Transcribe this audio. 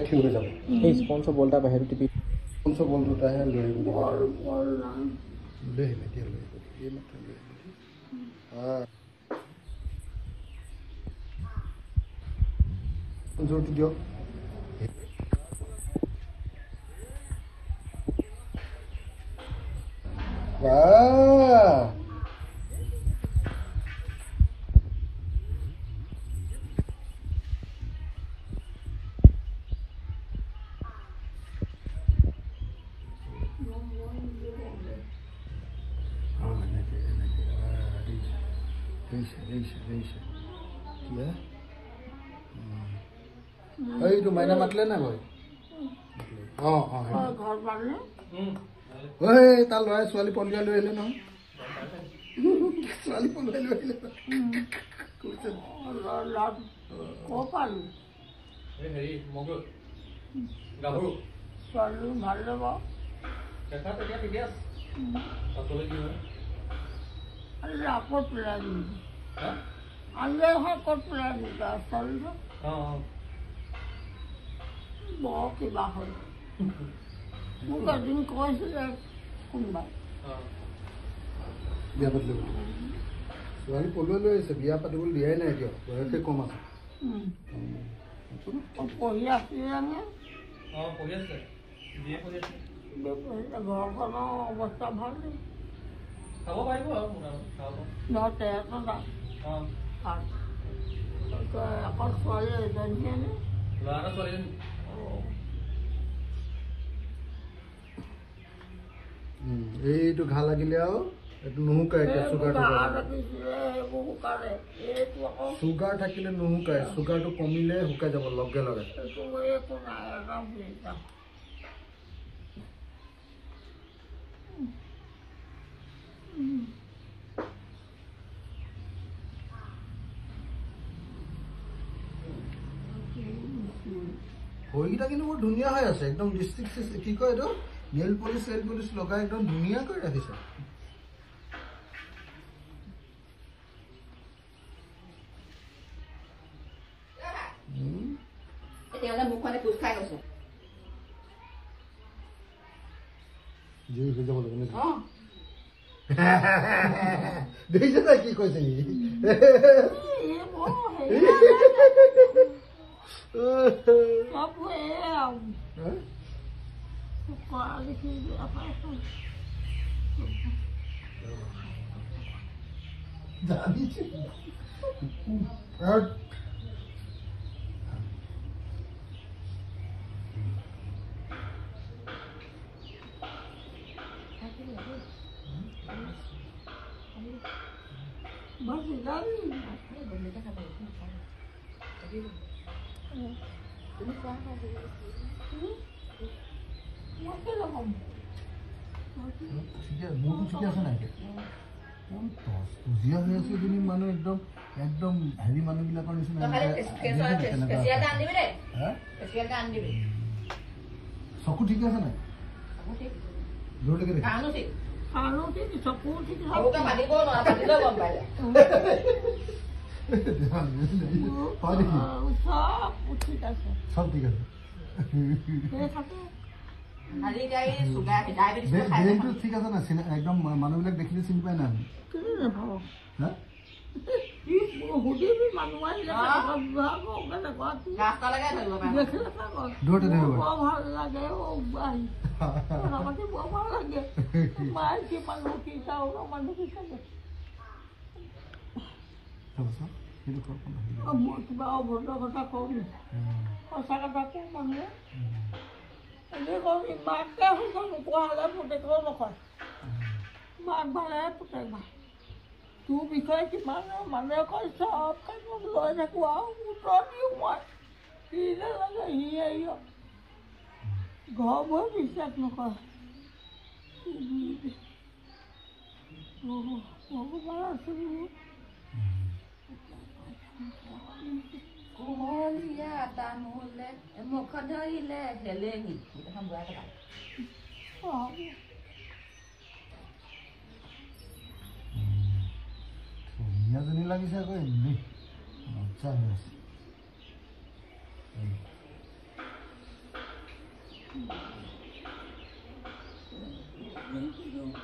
ঠিক হৈ যাব এই স্পঞ্জৰ বলটা বাহিৰত টিপি স্পঞ্জৰ বল দুটাহে লৈ আহিব লৈ আহিব এতিয়া লৈ আহিব এই মাত্ৰ লৈ আহিব স্পঞ্জৰটো দিয়ক এইটো মাইনা মাতিলে না গৈ তাৰ ল'ৰাই ছোৱালী পলিয়াই লৈ আহিলে নহয় ছোৱালী পলিয়াই লৈ আহিলে ছোৱালী ভাল ল'ব ক'ত পেলাই দিবি আনলৈ হয় ক'ত পেলাই দিবি ছোৱালীটো বৰ কিবা হ'ল মোক এদিন কৈছিলে কোনোবাই বিয়া পাতিব ছোৱালী পলুৱাই লৈ আহিছে বিয়া পাতিবলৈ দিয়াই নাই এতিয়া বয়সে কম আছে পঢ়ি আছিলে ঘৰখনৰ অৱস্থা ভাল নেকি খাব পাৰিব অকল ছোৱালী এজনীহে নে এইটো ঘা লাগিলে আৰু এইটো নুশুকাই চুগাৰ থাকিলে নুশুকাই চুগাৰটো কমিলে শুকাই যাব লগে লগে ভৰিকেইটা কিন্তু বৰ ধুনীয়া হৈ আছে একদম ডিষ্ট্ৰিক্ট কি কয় এইটো নেল পলিচ লগাই একদম ধুনীয়াকৈ ৰাখিছে দেখিছে নাই কি কৈছে ঠিকে আছে নাই বুজিয়া হৈ আছে এজনী মানুহ একদম একদম হেৰি মানুহবিলাকৰ নিচিনা চকু ঠিকে আছে নাই জোৰলৈকে সব ঠিক আছে ঠিক আছে না একদম মানুহবিলাক দেখিলে চিনি পাই না কিবা অভদ্ৰ কথা কওঁ নি সঁচা কথা কওঁ মানুহে এনেই কওঁ মাকে হৈছে নোপোৱা হ'লে পুতেকেও নকয় মাক ভালেহে পুতেক ভাল তোৰ বিষয়ে কিমান মানুহে কয় চব কাম লৈ থাকোঁ আৰু উত্তৰ দিওঁ মই কি নালাগে সি আহি ঘৰবোৰে বিশ্বাস নকৰে ভগৱান আছে কোমলীয়া তামোলে মুখ ধৰিলে হেলেঙি এখন বুঢ়া কথা ধুনীয়াজনী লাগিছে আকৌ এনেই মজা হৈ আছে Hmm.